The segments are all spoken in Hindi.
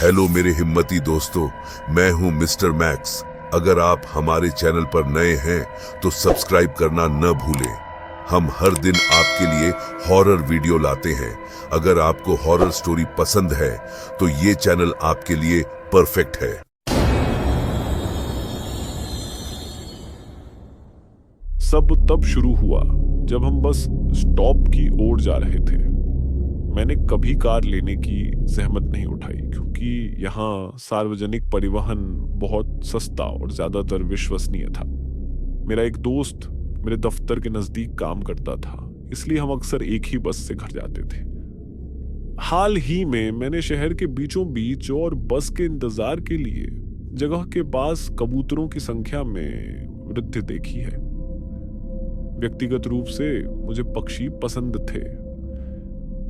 हेलो मेरे हिम्मती दोस्तों, मैं हूं मिस्टर मैक्स। अगर आप हमारे चैनल पर नए हैं तो सब्सक्राइब करना न भूलें। हम हर दिन आपके लिए हॉरर वीडियो लाते हैं। अगर आपको हॉरर स्टोरी पसंद है तो ये चैनल आपके लिए परफेक्ट है। सब तब शुरू हुआ जब हम बस स्टॉप की ओर जा रहे थे। मैंने कभी कार लेने की जहमत नहीं उठाई क्योंकि यहाँ सार्वजनिक परिवहन बहुत सस्ता और ज़्यादातर विश्वसनीय था। मेरा एक दोस्त मेरे दफ्तर के नज़दीक काम करता था, इसलिए हम अक्सर एक ही बस से घर जाते थे। हाल ही में मैंने शहर के बीचों बीच और बस के इंतजार के लिए जगह के पास कबूतरों की संख्या में वृद्धि देखी है। व्यक्तिगत रूप से मुझे पक्षी पसंद थे।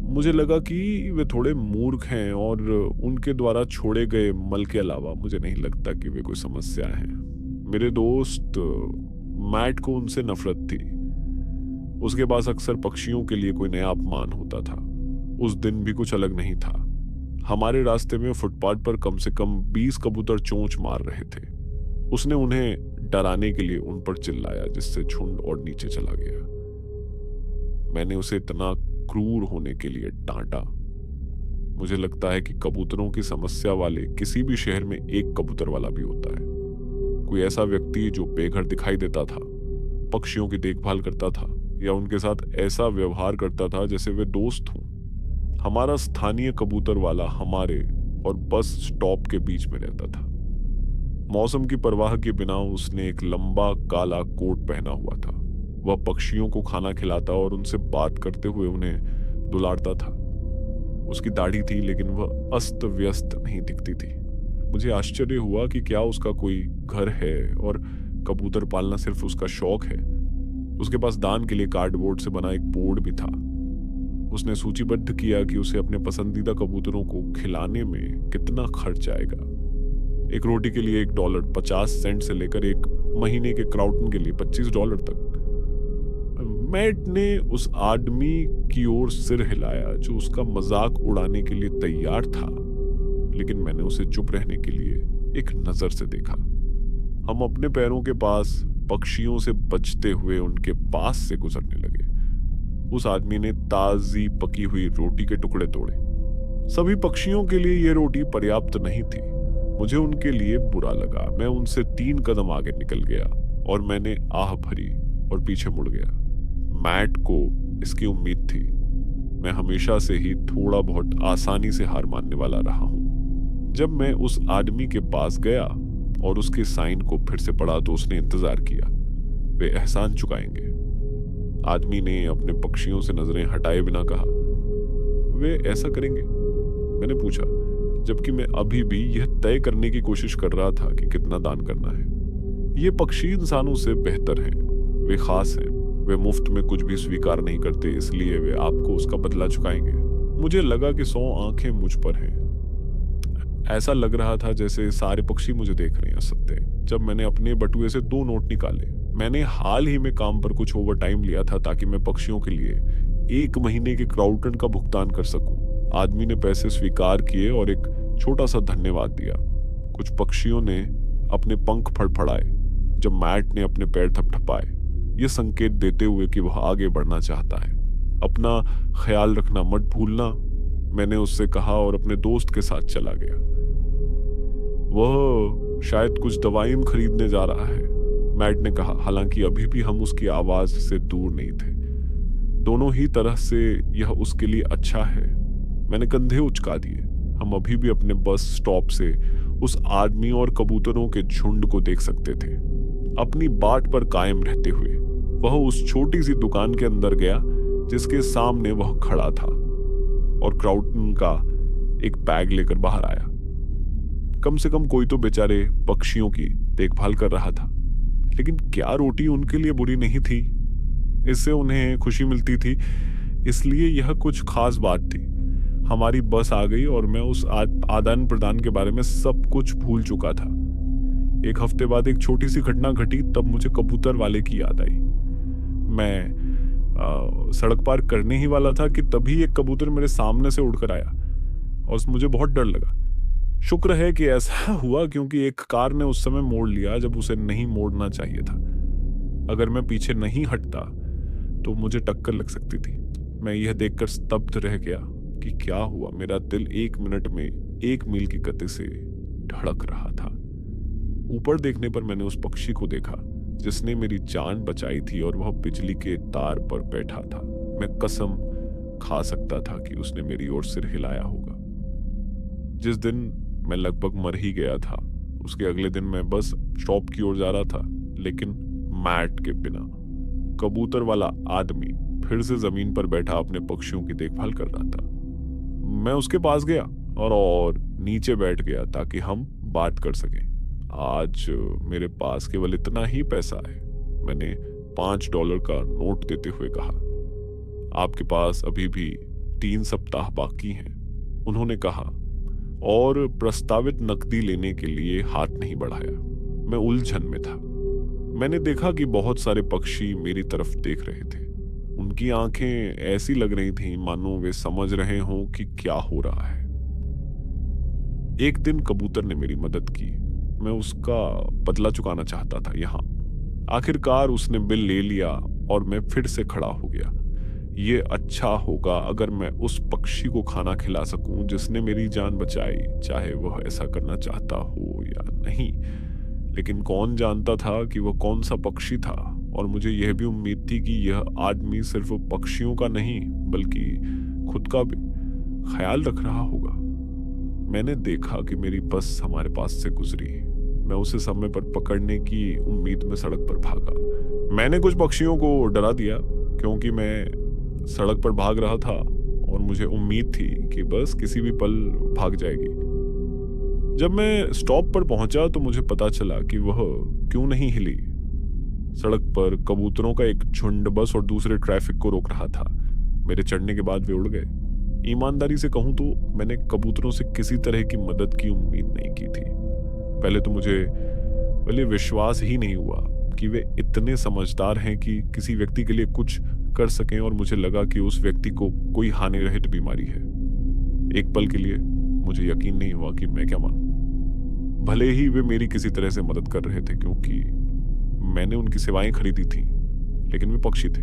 मुझे लगा कि वे थोड़े मूर्ख हैं और उनके द्वारा छोड़े गए मल के अलावा मुझे नहीं लगता कि वे कोई समस्या है। मेरे दोस्त मैट को उनसे नफरत थी। उसके पास अक्सर पक्षियों के लिए कोई नया अपमान होता था। उस दिन भी कुछ अलग नहीं था। हमारे रास्ते में फुटपाथ पर कम से कम 20 कबूतर चोंच मार रहे थे। उसने उन्हें डराने के लिए उन पर चिल्लाया, जिससे झुंड और नीचे चला गया। मैंने उसे इतना क्रूर होने के लिए डांटा। मुझे लगता है कि कबूतरों की समस्या वाले किसी भी शहर में एक कबूतर वाला भी होता है। कोई ऐसा व्यक्ति जो बेघर दिखाई देता था, पक्षियों की देखभाल करता था या उनके साथ ऐसा व्यवहार करता था जैसे वे दोस्त हों। हमारा स्थानीय कबूतर वाला हमारे और बस स्टॉप के बीच में रहता था। मौसम की परवाह के बिना उसने एक लंबा काला कोट पहना हुआ था। वह पक्षियों को खाना खिलाता और उनसे बात करते हुए उन्हें दुलारता था। उसकी दाढ़ी थी, लेकिन वह अस्त व्यस्त नहीं दिखती थी। मुझे आश्चर्य हुआ कि क्या उसका कोई घर है और कबूतर पालना सिर्फ उसका शौक है। उसके पास दान के लिए कार्डबोर्ड से बना एक बोर्ड भी था। उसने सूचीबद्ध किया कि उसे अपने पसंदीदा कबूतरों को खिलाने में कितना खर्च आएगा। एक रोटी के लिए $1, 50 सेंट से लेकर एक महीने के क्राउटन के लिए $25 तक। मैट ने उस आदमी की ओर सिर हिलाया जो उसका मजाक उड़ाने के लिए तैयार था, लेकिन मैंने उसे चुप रहने के लिए एक नजर से देखा। हम अपने पैरों के पास पक्षियों से बचते हुए उनके पास से गुजरने लगे। उस आदमी ने ताजी पकी हुई रोटी के टुकड़े तोड़े। सभी पक्षियों के लिए यह रोटी पर्याप्त नहीं थी। मुझे उनके लिए बुरा लगा। मैं उनसे 3 कदम आगे निकल गया और मैंने आह भरी और पीछे मुड़ गया। मैट को इसकी उम्मीद थी। मैं हमेशा से ही थोड़ा बहुत आसानी से हार मानने वाला रहा हूं। जब मैं उस आदमी के पास गया और उसके साइन को फिर से पढ़ा तो उसने इंतजार किया। वे एहसान चुकाएंगे। आदमी ने अपने पक्षियों से नजरें हटाए बिना कहा, वे ऐसा करेंगे? मैंने पूछा, जबकि मैं अभी भी यह तय करने की कोशिश कर रहा था कि कितना दान करना है। ये पक्षी इंसानों से बेहतर हैं। वे खास हैं। वे मुफ्त में कुछ भी स्वीकार नहीं करते, इसलिए वे आपको उसका बदला चुकाएंगे। मुझे लगा कि 100 आंखें मुझ पर हैं। ऐसा लग रहा था जैसे सारे पक्षी मुझे देख रहे हैं। सत्य, जब मैंने अपने बटुए से 2 नोट निकाले। मैंने हाल ही में काम पर कुछ ओवर टाइम लिया था ताकि मैं पक्षियों के लिए 1 महीने के क्राउटन का भुगतान कर सकूं। आदमी ने पैसे स्वीकार किए और एक छोटा सा धन्यवाद दिया। कुछ पक्षियों ने अपने पंख फड़फड़ाए जब मैट ने अपने पैर थपथपाए, ये संकेत देते हुए कि वह आगे बढ़ना चाहता है। अपना ख्याल रखना मत भूलना, मैंने उससे कहा और अपने दोस्त के साथ चला गया। वह शायद कुछ दवाइयां खरीदने जा रहा है, मैट ने कहा, हालांकि अभी भी हम उसकी आवाज से दूर नहीं थे। दोनों ही तरह से यह उसके लिए अच्छा है। मैंने कंधे उचका दिए। हम अभी भी अपने बस स्टॉप से उस आदमी और कबूतरों के झुंड को देख सकते थे। अपनी बाट पर कायम रहते हुए वह उस छोटी सी दुकान के अंदर गया जिसके सामने वह खड़ा था और क्राउटन का एक बैग लेकर बाहर आया। कम से कम कोई तो बेचारे पक्षियों की देखभाल कर रहा था। लेकिन क्या रोटी उनके लिए बुरी नहीं थी? इससे उन्हें खुशी मिलती थी, इसलिए यह कुछ खास बात थी। हमारी बस आ गई और मैं उस आदान प्रदान के बारे में सब कुछ भूल चुका था। 1 हफ्ते बाद एक छोटी सी घटना घटी। तब मुझे कबूतर वाले की याद आई। मैं सड़क पार करने ही वाला था कि तभी एक कबूतर मेरे सामने से उड़कर आया और मुझे बहुत डर लगा। शुक्र है कि ऐसा हुआ, क्योंकि एक कार ने उस समय मोड़ लिया जब उसे नहीं मोड़ना चाहिए था। अगर मैं पीछे नहीं हटता तो मुझे टक्कर लग सकती थी। मैं यह देखकर स्तब्ध रह गया कि क्या हुआ। मेरा दिल 1 मिनट में 1 मील की गति से धड़क रहा था। ऊपर देखने पर मैंने उस पक्षी को देखा जिसने मेरी जान बचाई थी, और वह बिजली के तार पर बैठा था। मैं कसम खा सकता था कि उसने मेरी ओर सिर हिलाया होगा। जिस दिन मैं लगभग मर ही गया था, उसके अगले दिन मैं बस शॉप की ओर जा रहा था, लेकिन मैट के बिना। कबूतर वाला आदमी फिर से जमीन पर बैठा अपने पक्षियों की देखभाल कर रहा था। मैं उसके पास गया और नीचे बैठ गया ताकि हम बात कर सकें। आज मेरे पास केवल इतना ही पैसा है, मैंने $5 का नोट देते हुए कहा। आपके पास अभी भी 3 सप्ताह बाकी हैं, उन्होंने कहा, और प्रस्तावित नकदी लेने के लिए हाथ नहीं बढ़ाया। मैं उलझन में था। मैंने देखा कि बहुत सारे पक्षी मेरी तरफ देख रहे थे। उनकी आंखें ऐसी लग रही थीं मानो वे समझ रहे हों कि क्या हो रहा है। एक दिन कबूतर ने मेरी मदद की। मैं उसका बदला चुकाना चाहता था। यहाँ आखिरकार उसने बिल ले लिया और मैं फिर से खड़ा हो गया। ये अच्छा होगा अगर मैं उस पक्षी को खाना खिला सकूं जिसने मेरी जान बचाई, चाहे वह ऐसा करना चाहता हो या नहीं। लेकिन कौन जानता था कि वह कौन सा पक्षी था, और मुझे यह भी उम्मीद थी कि यह आदमी सिर्फ पक्षियों का नहीं बल्कि खुद का भी ख्याल रख रहा होगा। मैंने देखा कि मेरी बस हमारे पास से गुजरी। मैं उसे समय पर पकड़ने की उम्मीद में सड़क पर भागा। मैंने कुछ पक्षियों को डरा दिया क्योंकि मैं सड़क पर भाग रहा था और मुझे उम्मीद थी कि बस किसी भी पल भाग जाएगी। जब मैं स्टॉप पर पहुंचा तो मुझे पता चला कि वह क्यों नहीं हिली। सड़क पर कबूतरों का एक झुंड बस और दूसरे ट्रैफिक को रोक रहा था। मेरे चढ़ने के बाद वे उड़ गए। ईमानदारी से कहूं तो मैंने कबूतरों से किसी तरह की मदद की उम्मीद नहीं की थी। पहले तो मुझे विश्वास ही नहीं हुआ कि वे इतने समझदार हैं कि किसी व्यक्ति के लिए कुछ कर सकें, और मुझे लगा कि उस व्यक्ति को कोई हानि रहित बीमारी है। एक पल के लिए मुझे यकीन नहीं हुआ कि मैं क्या मानूं। भले ही वे मेरी किसी तरह से मदद कर रहे थे क्योंकि मैंने उनकी सेवाएं खरीदी थी, लेकिन वे पक्षी थे।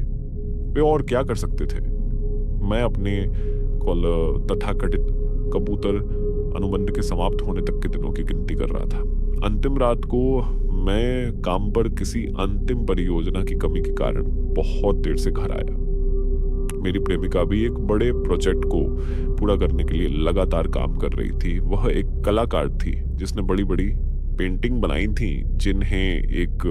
वे और क्या कर सकते थे। मैं अपने तथाकथित कबूतर अनुबंध के समाप्त होने तक के दिनों की गिनती कर रहा था। अंतिम रात को मैं काम पर किसी अंतिम परियोजना की कमी के कारण बहुत देर से घर आया। मेरी प्रेमिका भी एक बड़े प्रोजेक्ट को पूरा करने के लिए लगातार काम कर रही थी। वह एक कलाकार थी जिसने बड़ी बड़ी पेंटिंग बनाई थी जिन्हें एक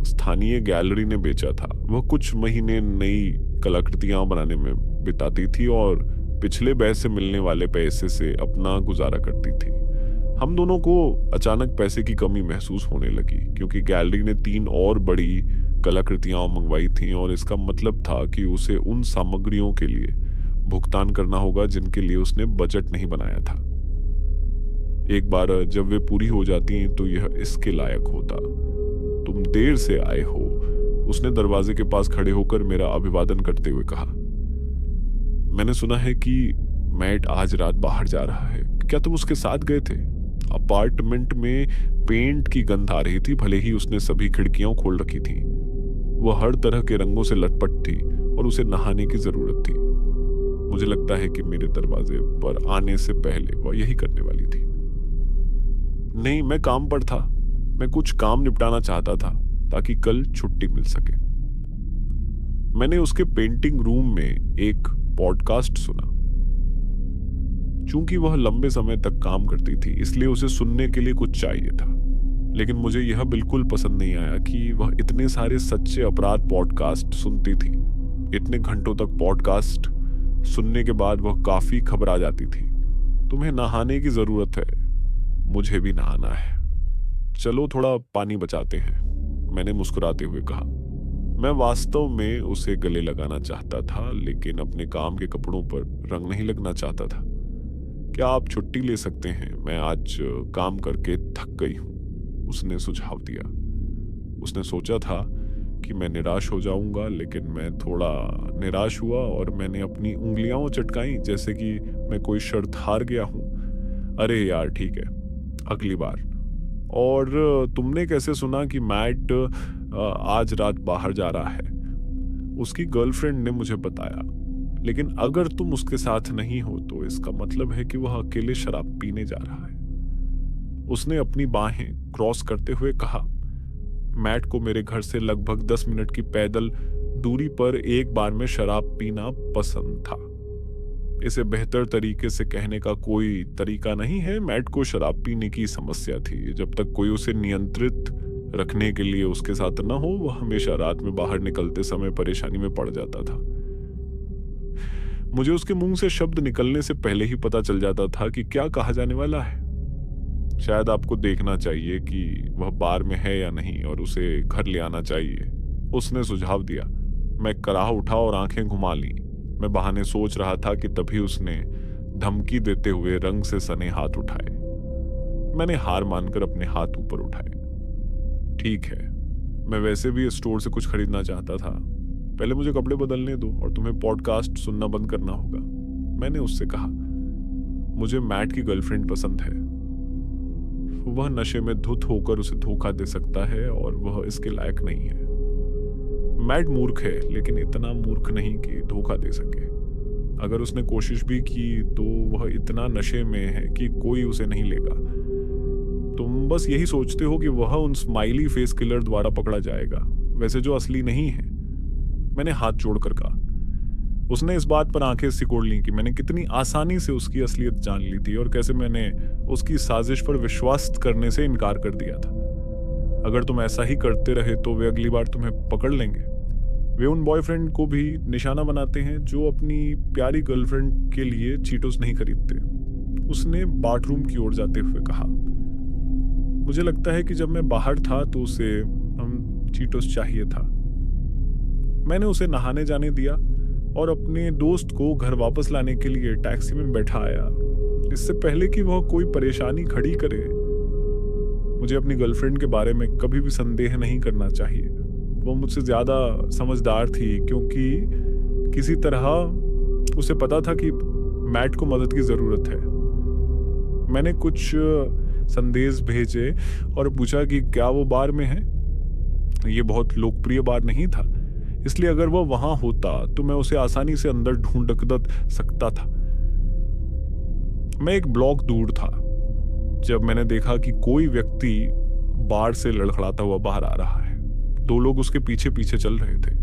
स्थानीय गैलरी ने बेचा था। वह कुछ महीने नई कलाकृतियां बनाने में बिताती थी और पिछले बैच से मिलने वाले पैसे से अपना गुजारा करती थी। हम दोनों को अचानक पैसे की कमी महसूस होने लगी क्योंकि गैलरी ने 3 और बड़ी कलाकृतियां मंगवाई थीं, और इसका मतलब था कि उसे उन सामग्रियों के लिए भुगतान करना होगा जिनके लिए उसने बजट नहीं बनाया था। एक बार जब वे पूरी हो जाती तो यह इसके लायक होता। तुम देर से आए हो, उसने दरवाजे के पास खड़े होकर मेरा अभिवादन करते हुए कहा। मैंने सुना है कि मैट आज रात बाहर जा रहा है, क्या तुम उसके साथ गए थे? अपार्टमेंट में पेंट की गंध आ रही थी, भले ही उसने सभी खिड़कियां खोल रखी थी। वह हर तरह के रंगों से लटपट थी और उसे नहाने की जरूरत थी। मुझे लगता है कि मेरे दरवाजे पर आने से पहले वह यही करने वाली थी। नहीं, मैं काम पर था। मैं कुछ काम निपटाना चाहता था ताकि कल छुट्टी मिल सके। मैंने उसके पेंटिंग रूम में एक पॉडकास्ट सुना। चूंकि वह लंबे समय तक काम करती थी इसलिए उसे सुनने के लिए कुछ चाहिए था, लेकिन मुझे यह बिल्कुल पसंद नहीं आया कि वह इतने सारे सच्चे अपराध पॉडकास्ट सुनती थी। इतने घंटों तक पॉडकास्ट सुनने के बाद वह काफी घबरा जाती थी। तुम्हें नहाने की जरूरत है, मुझे भी नहाना है, चलो थोड़ा पानी बचाते हैं, मैंने मुस्कुराते हुए कहा। मैं वास्तव में उसे गले लगाना चाहता था लेकिन अपने काम के कपड़ों पर रंग नहीं लगना चाहता था। क्या आप छुट्टी ले सकते हैं? मैं आज काम करके थक गई हूं, उसने सुझाव दिया। उसने सोचा था कि मैं निराश हो जाऊंगा, लेकिन मैं थोड़ा निराश हुआ और मैंने अपनी उंगलियां चटकाई जैसे कि मैं कोई शर्त हार गया हूं। अरे यार ठीक है, अगली बार। और तुमने कैसे सुना कि मैट आज रात बाहर जा रहा है? उसकी गर्लफ्रेंड ने मुझे बताया, लेकिन अगर तुम उसके साथ नहीं हो तो इसका मतलब है कि वह अकेले शराब पीने जा रहा है। उसने अपनी बाहें क्रॉस करते हुए कहा, मैट को मेरे घर से लगभग 10 मिनट की पैदल दूरी पर एक बार में शराब पीना पसंद था। इसे बेहतर तरीके से कहने का कोई तरीका नहीं है। मैट को शराब पीने की समस्या थी। जब तक कोई उसे नियंत्रित रखने के लिए उसके साथ न हो, वह हमेशा रात में बाहर निकलते समय परेशानी में पड़ जाता था। मुझे उसके मुंह से शब्द निकलने से पहले ही पता चल जाता था कि क्या कहा जाने वाला है। शायद आपको देखना चाहिए कि वह बार में है या नहीं और उसे घर ले आना चाहिए, उसने सुझाव दिया। मैं कराह उठा और आंखें घुमा ली। मैं बहाने सोच रहा था कि तभी उसने धमकी देते हुए रंग से सने हाथ उठाए। मैंने हार मानकर अपने हाथ ऊपर उठाए। ठीक है, मैं वैसे भी स्टोर से कुछ खरीदना चाहता था। पहले मुझे कपड़े बदलने दो और तुम्हें पॉडकास्ट सुनना बंद करना होगा, मैंने उससे कहा। मुझे मैट की गर्लफ्रेंड पसंद है। वह नशे में धुत होकर उसे धोखा दे सकता है और वह इसके लायक नहीं है। मैट मूर्ख है, लेकिन इतना मूर्ख नहीं कि धोखा दे सके। अगर उसने कोशिश भी की तो वह इतना नशे में है कि कोई उसे नहीं लेगा। तुम बस यही सोचते हो कि वह उन स्माइली फेस किलर द्वारा पकड़ा जाएगा, वैसे जो असली नहीं है, मैंने हाथ जोड़कर कहा। उसने इस बात पर आंखें सिकोड़ लीं कि मैंने कितनी आसानी से उसकी असलियत जान ली थी और कैसे मैंने उसकी साजिश पर विश्वास करने से इनकार कर दिया था। अगर तुम ऐसा ही करते रहे तो वे अगली बार तुम्हें पकड़ लेंगे। वे उन बॉयफ्रेंड को भी निशाना बनाते हैं जो अपनी प्यारी गर्लफ्रेंड के लिए चीटोस नहीं खरीदते, उसने बाथरूम की ओर जाते हुए कहा। मुझे लगता है कि जब मैं बाहर था तो उसे चीटोस चाहिए था। मैंने उसे नहाने जाने दिया और अपने दोस्त को घर वापस लाने के लिए टैक्सी में बैठाया, इससे पहले कि वह कोई परेशानी खड़ी करे। मुझे अपनी गर्लफ्रेंड के बारे में कभी भी संदेह नहीं करना चाहिए। वो मुझसे ज्यादा समझदार थी, क्योंकि किसी तरह उसे पता था कि मैट को मदद की जरूरत है। मैंने कुछ संदेश भेजे और पूछा कि क्या वो बार में है। ये बहुत लोकप्रिय बार नहीं था, इसलिए अगर वह वहां होता तो मैं उसे आसानी से अंदर ढूंढ सकता था। मैं एक ब्लॉक दूर था जब मैंने देखा कि कोई व्यक्ति बार से लड़खड़ाता हुआ बाहर आ रहा है। 2 लोग उसके पीछे पीछे चल रहे थे।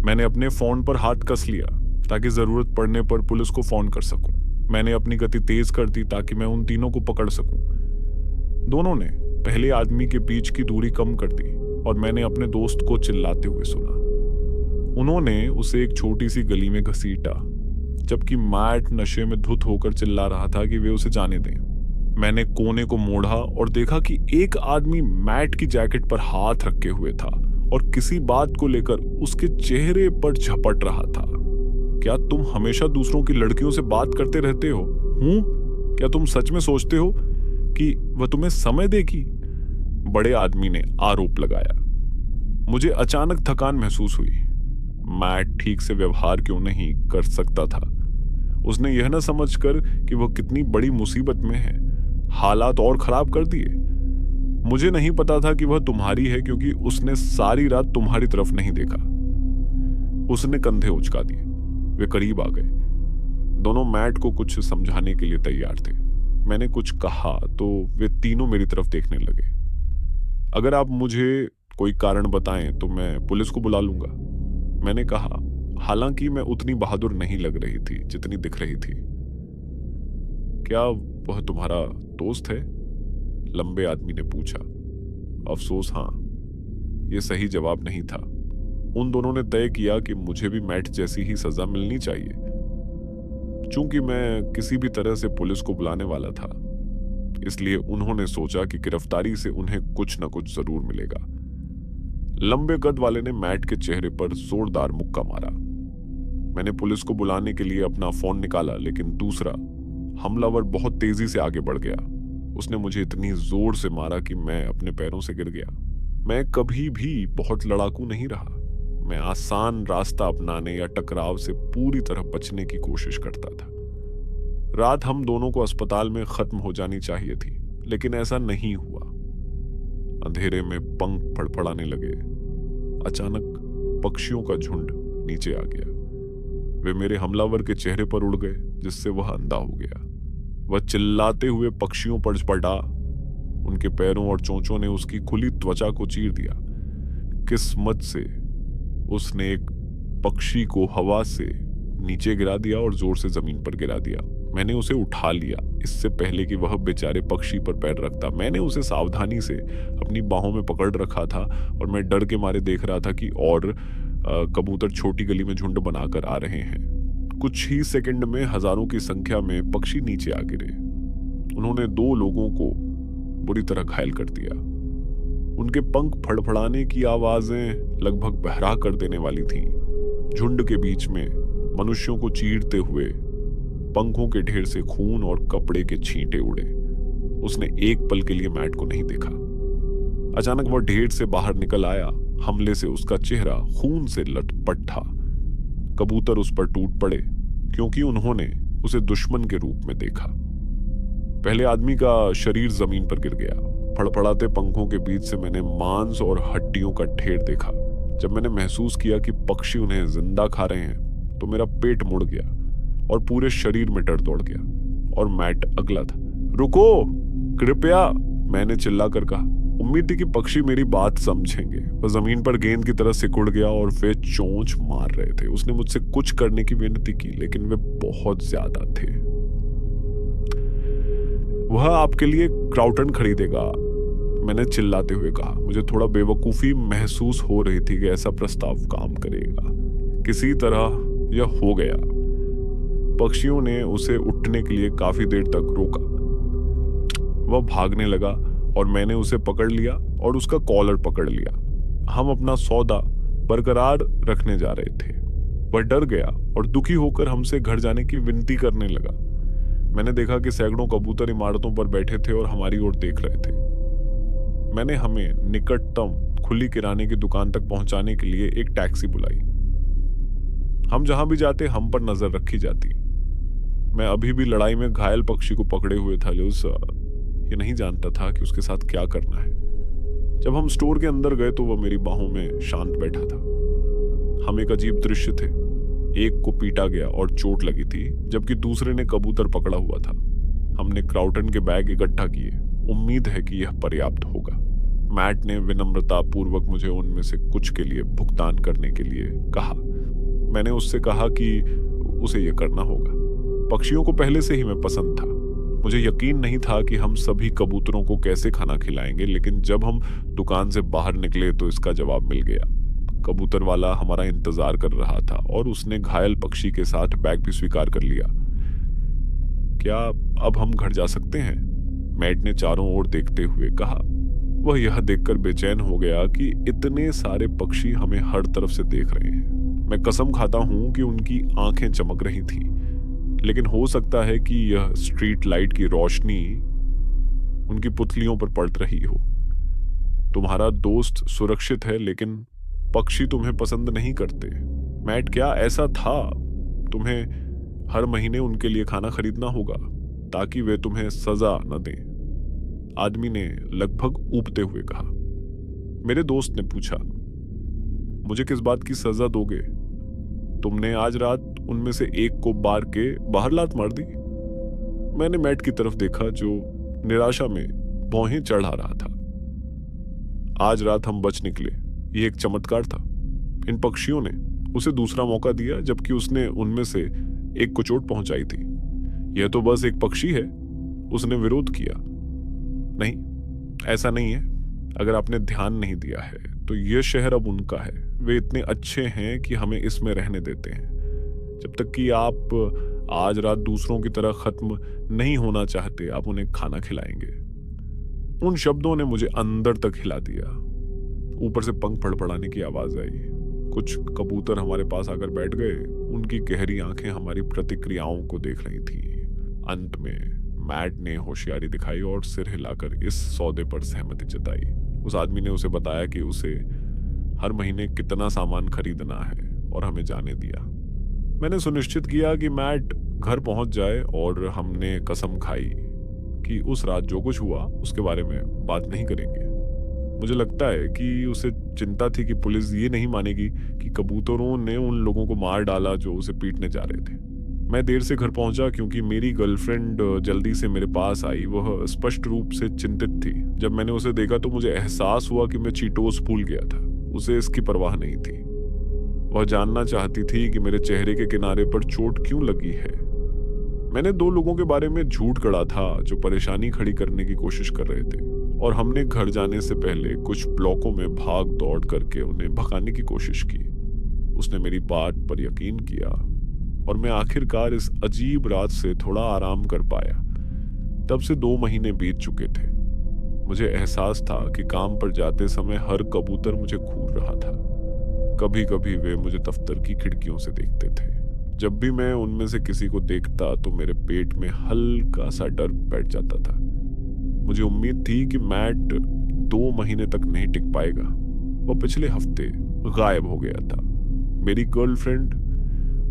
मैंने अपने फोन पर हाथ कस लिया ताकि जरूरत पड़ने पर पुलिस को फोन कर सकूं। मैंने अपनी गति तेज कर दी ताकि मैं उन तीनों को पकड़ सकूं। दोनों ने पहले आदमी के बीच की दूरी कम कर दी और मैंने अपने दोस्त को चिल्लाते हुए सुना। उन्होंने उसे एक छोटी सी गली में घसीटा, जबकि मैट नशे में धुत होकर चिल्ला रहा था कि वे उसे जाने दें। मैंने कोने को मोड़ा और देखा कि एक आदमी मैट की जैकेट पर हाथ रखे हुए था और किसी बात को लेकर उसके चेहरे पर झपट रहा था। क्या तुम हमेशा दूसरों की लड़कियों से बात करते रहते हो? क्या तुम सच में सोचते हो कि वह तुम्हें समय देगी? बड़े आदमी ने आरोप लगाया। मुझे अचानक थकान महसूस हुई। मैट ठीक से व्यवहार क्यों नहीं कर सकता था? उसने यह न समझकर कि वह कितनी बड़ी मुसीबत में है, हालात और खराब कर दिए। मुझे नहीं पता था कि वह तुम्हारी है, क्योंकि उसने सारी रात तुम्हारी तरफ नहीं देखा। उसने कंधे उचका दिए। वे करीब आ गए। दोनों मैट को कुछ समझाने के लिए तैयार थे। मैंने कुछ कहा तो वे तीनों मेरी तरफ देखने लगे। अगर आप मुझे कोई कारण बताएं तो मैं पुलिस को बुला लूंगा, मैंने कहा, हालांकि मैं उतनी बहादुर नहीं लग रही थी जितनी दिख रही थी। क्या वह तुम्हारा दोस्त है? लंबे आदमी ने पूछा। अफसोस हाँ, यह सही जवाब नहीं था। उन दोनों ने तय किया कि मुझे भी मैट जैसी ही सजा मिलनी चाहिए। चूंकि मैं किसी भी तरह से पुलिस को बुलाने वाला था, इसलिए उन्होंने सोचा कि गिरफ्तारी से उन्हें कुछ न कुछ जरूर मिलेगा। लंबे कद वाले ने मैट के चेहरे पर जोरदार मुक्का मारा। मैंने पुलिस को बुलाने के लिए अपना फोन निकाला, लेकिन दूसरा हमलावर बहुत तेजी से आगे बढ़ गया। उसने मुझे इतनी जोर से मारा कि मैं अपने पैरों से गिर गया। मैं कभी भी बहुत लड़ाकू नहीं रहा। मैं आसान रास्ता अपनाने या टकराव से पूरी तरह बचने की कोशिश करता था। रात हम दोनों को अस्पताल में खत्म हो जानी चाहिए थी, लेकिन ऐसा नहीं हुआ। अंधेरे में पंख फड़फड़ाने लगे। अचानक पक्षियों का झुंड नीचे आ गया। वे मेरे हमलावर के चेहरे पर उड़ गए, जिससे वह अंधा हो गया। वह चिल्लाते हुए पक्षियों पर पड़ा। उनके पैरों और चोंचों ने उसकी खुली त्वचा को चीर दिया। किस्मत से उसने एक पक्षी को हवा से नीचे गिरा दिया और जोर से जमीन पर गिरा दिया। मैंने उसे उठा लिया, इससे पहले कि वह बेचारे पक्षी पर पैर रखता। मैंने उसे सावधानी से अपनी बाहों में पकड़ रखा था और मैं डर के मारे देख रहा था कि और कबूतर छोटी गली में झुंड बनाकर आ रहे हैं। कुछ ही सेकंड में हजारों की संख्या में पक्षी नीचे आ गिरे। उन्होंने 2 लोगों को बुरी तरह घायल कर दिया। उनके पंख फड़फड़ाने की आवाजें लगभग बहरा कर देने वाली थीं। झुंड के बीच में मनुष्यों को चीरते हुए पंखों के ढेर से खून और कपड़े के छींटे उड़े। उसने एक पल के लिए मैट को नहीं देखा। अचानक वह ढेर से बाहर निकल आया। हमले से उसका चेहरा खून से लटपट था। कबूतर उस पर टूट पड़े, क्योंकि उन्होंने उसे दुश्मन के रूप में देखा। पहले आदमी का शरीर जमीन पर गिर गया। फड़फड़ाते पंखों के बीच से मैंने मांस और हड्डियों का ढेर देखा। जब मैंने महसूस किया कि पक्षी उन्हें जिंदा खा रहे हैं, तो मेरा पेट मुड़ गया और पूरे शरीर में डर दौड़ गया। और मैट अगला था। रुको, कृपया, मैंने चिल्लाकर कहा। उम्मीद थी कि पक्षी मेरी बात समझेंगे। वह जमीन पर गेंद की तरह सिकुड़ गया और वे चोंच मार रहे थे। उसने मुझसे कुछ करने की विनती की, लेकिन वे बहुत ज्यादा थे। वह आपके लिए क्राउटन खरीदेगा, मैंने चिल्लाते हुए कहा। मुझे थोड़ा बेवकूफी महसूस हो रही थी कि ऐसा प्रस्ताव काम करेगा। किसी तरह यह हो गया। पक्षियों ने उसे उठने के लिए काफी देर तक रोका। वह भागने लगा और मैंने उसे पकड़ लिया और उसका कॉलर पकड़ लिया। हम अपना सौदा बरकरार रखने जा रहे थे। वह डर गया और दुखी होकर हमसे घर जाने की विनती करने लगा। मैंने देखा कि सैकड़ों कबूतर इमारतों पर बैठे थे और हमारी ओर देख रहे थे। मैंने हमें निकटतम खुली किराने की दुकान तक पहुंचाने के लिए एक टैक्सी बुलाई। हम जहां भी जाते हम पर नजर रखी जाती। मैं अभी भी लड़ाई में घायल पक्षी को पकड़े हुए था। ये नहीं जानता था कि उसके साथ क्या करना है। जब हम स्टोर के अंदर गए तो वह मेरी बाहों में शांत बैठा था। हम एक अजीब दृश्य थे। एक को पीटा गया और चोट लगी थी, जबकि दूसरे ने कबूतर पकड़ा हुआ था। हमने क्राउटन के बैग इकट्ठा किए। उम्मीद है कि यह पर्याप्त होगा। मैट ने विनम्रता पूर्वक मुझे उनमें से कुछ के लिए भुगतान करने के लिए कहा। मैंने उससे कहा कि उसे यह करना होगा। पक्षियों को पहले से ही मैं पसंद था। मुझे यकीन नहीं था कि हम सभी कबूतरों को कैसे खाना खिलाएंगे, लेकिन जब हम दुकान से बाहर निकले तो इसका जवाब मिल गया। कबूतर वाला हमारा इंतजार कर रहा था और उसने घायल पक्षी के साथ बैग भी स्वीकार कर लिया। क्या अब हम घर जा सकते हैं? मैट ने चारों ओर देखते हुए कहा। वह यह देखकर बेचैन हो गया कि इतने सारे पक्षी हमें हर तरफ से देख रहे हैं। मैं कसम खाता हूं कि उनकी आंखें चमक रही थी, लेकिन हो सकता है कि यह स्ट्रीट लाइट की रोशनी उनकी पुतलियों पर पड़ रही हो। तुम्हारा दोस्त सुरक्षित है, लेकिन पक्षी तुम्हें पसंद नहीं करते। मैट, क्या ऐसा था? तुम्हें हर महीने उनके लिए खाना खरीदना होगा ताकि वे तुम्हें सजा न दें। आदमी ने लगभग ऊबते हुए कहा। मेरे दोस्त ने पूछा, मुझे किस बात की सजा दोगे? तुमने आज रात उनमें से एक को बार के बाहर लात मार दी। मैंने मैट की तरफ देखा, जो निराशा में भौहें चढ़ा रहा था। आज रात हम बच निकले, ये एक चमत्कार था। इन पक्षियों ने उसे दूसरा मौका दिया, जबकि उसने उनमें से एक को चोट पहुंचाई थी। यह तो बस एक पक्षी है, उसने विरोध किया। नहीं, ऐसा नहीं है। अगर आपने ध्यान नहीं दिया है तो यह शहर अब उनका है। वे इतने अच्छे हैं कि हमें इसमें रहने देते हैं। जब तक कि आप आज रात दूसरों की तरह खत्म नहीं होना चाहते, आप उन्हें खाना खिलाएंगे। उन शब्दों ने मुझे अंदर तक हिला दिया। ऊपर से पंख फड़फड़ाने की आवाज आई। कुछ कबूतर हमारे पास आकर बैठ गए। उनकी गहरी आंखें हमारी प्रतिक्रियाओं को देख रही थी। अंत में मैट ने होशियारी दिखाई और सिर हिलाकर इस सौदे पर सहमति जताई। उस आदमी ने उसे बताया कि उसे हर महीने कितना सामान खरीदना है और हमें जाने दिया। मैंने सुनिश्चित किया कि मैट घर पहुंच जाए और हमने कसम खाई कि उस रात जो कुछ हुआ उसके बारे में बात नहीं करेंगे। मुझे लगता है कि उसे चिंता थी कि पुलिस ये नहीं मानेगी कि कबूतरों ने उन लोगों को मार डाला जो उसे पीटने जा रहे थे। मैं देर से घर पहुंचा क्योंकि मेरी गर्लफ्रेंड जल्दी से मेरे पास आई। वह स्पष्ट रूप से चिंतित थी। जब मैंने उसे देखा तो मुझे एहसास हुआ कि मैं चीटोस भूल गया था। उसे इसकी परवाह नहीं थी। वह जानना चाहती थी कि मेरे चेहरे के किनारे पर चोट क्यों लगी है। मैंने 2 लोगों के बारे में झूठ गढ़ा था जो परेशानी खड़ी करने की कोशिश कर रहे थे, और हमने घर जाने से पहले कुछ ब्लॉकों में भाग दौड़ करके उन्हें भगाने की कोशिश की। उसने मेरी बात पर यकीन किया और मैं आखिरकार इस अजीब रात से थोड़ा आराम कर पाया। तब से 2 महीने बीत चुके थे। मुझे एहसास था कि काम पर जाते समय हर कबूतर मुझे घूर रहा था। कभी कभी वे मुझे दफ्तर की खिड़कियों से देखते थे। जब भी मैं उनमें से किसी को देखता तो मेरे पेट में हल्का सा डर बैठ जाता था। मुझे उम्मीद थी कि मैट 2 महीने तक नहीं टिक पाएगा। वह पिछले हफ्ते गायब हो गया था। मेरी गर्लफ्रेंड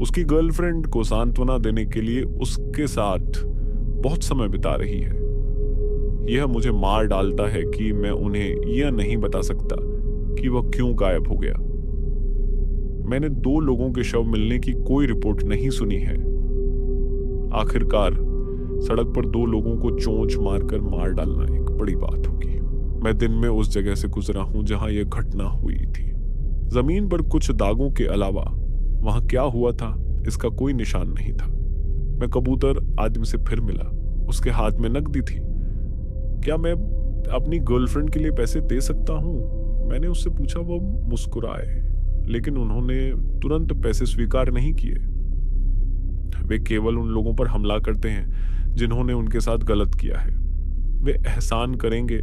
उसकी गर्लफ्रेंड को सांत्वना देने के लिए उसके साथ बहुत समय बिता रही है। यह मुझे मार डालता है कि मैं उन्हें यह नहीं बता सकता कि वह क्यों गायब हो गया। मैंने 2 लोगों के शव मिलने की कोई रिपोर्ट नहीं सुनी है। आखिरकार सड़क पर 2 लोगों को चोंच मारकर मार डालना एक बड़ी बात होगी। मैं दिन में उस जगह से गुजरा हूं जहां यह घटना हुई थी। जमीन पर कुछ दागों के अलावा वहां क्या हुआ था इसका कोई निशान नहीं था। मैं कबूतर आदमी से फिर मिला। उसके हाथ में नकदी थी। क्या मैं अपनी गर्लफ्रेंड के लिए पैसे दे सकता हूं? मैंने उससे पूछा। वो मुस्कुराए, लेकिन उन्होंने तुरंत पैसे स्वीकार नहीं किए। वे केवल उन लोगों पर हमला करते हैं जिन्होंने उनके साथ गलत किया है। वे एहसान करेंगे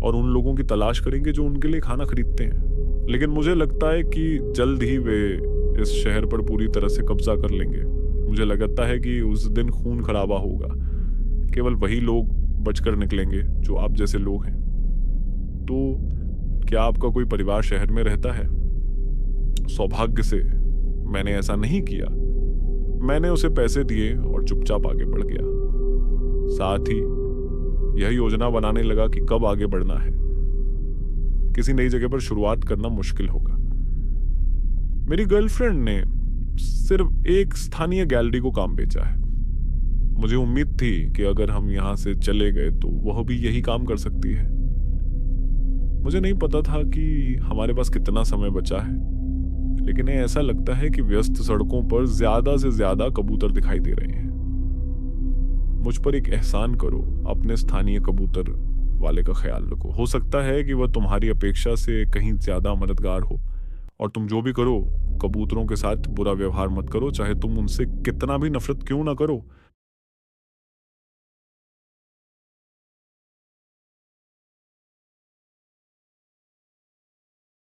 और उन लोगों की तलाश करेंगे जो उनके लिए खाना खरीदते हैं। लेकिन मुझे लगता है कि जल्द ही वे इस शहर पर पूरी तरह से कब्जा कर लेंगे। मुझे लगता है कि उस दिन खून खराबा होगा। केवल वही लोग बचकर निकलेंगे जो आप जैसे लोग हैं। तो क्या आपका कोई परिवार शहर में रहता है? सौभाग्य से मैंने ऐसा नहीं किया। मैंने उसे पैसे दिए और चुपचाप आगे बढ़ गया। साथ ही यह योजना बनाने लगा कि कब आगे बढ़ना है। किसी नई जगह पर शुरुआत करना मुश्किल होगा। मेरी गर्लफ्रेंड ने सिर्फ एक स्थानीय गैलरी को काम बेचा है। मुझे उम्मीद थी कि अगर हम यहां से चले गए तो वह भी यही काम कर सकती है। मुझे नहीं पता था कि हमारे पास कितना समय बचा है, लेकिन ऐसा लगता है कि व्यस्त सड़कों पर ज्यादा से ज्यादा कबूतर दिखाई दे रहे हैं। मुझ पर एक एहसान करो, अपने स्थानीय कबूतर वाले का ख्याल रखो। हो सकता है कि वह तुम्हारी अपेक्षा से कहीं ज्यादा मददगार हो। और तुम जो भी करो, कबूतरों के साथ बुरा व्यवहार मत करो, चाहे तुम उनसे कितना भी नफरत क्यों ना करो।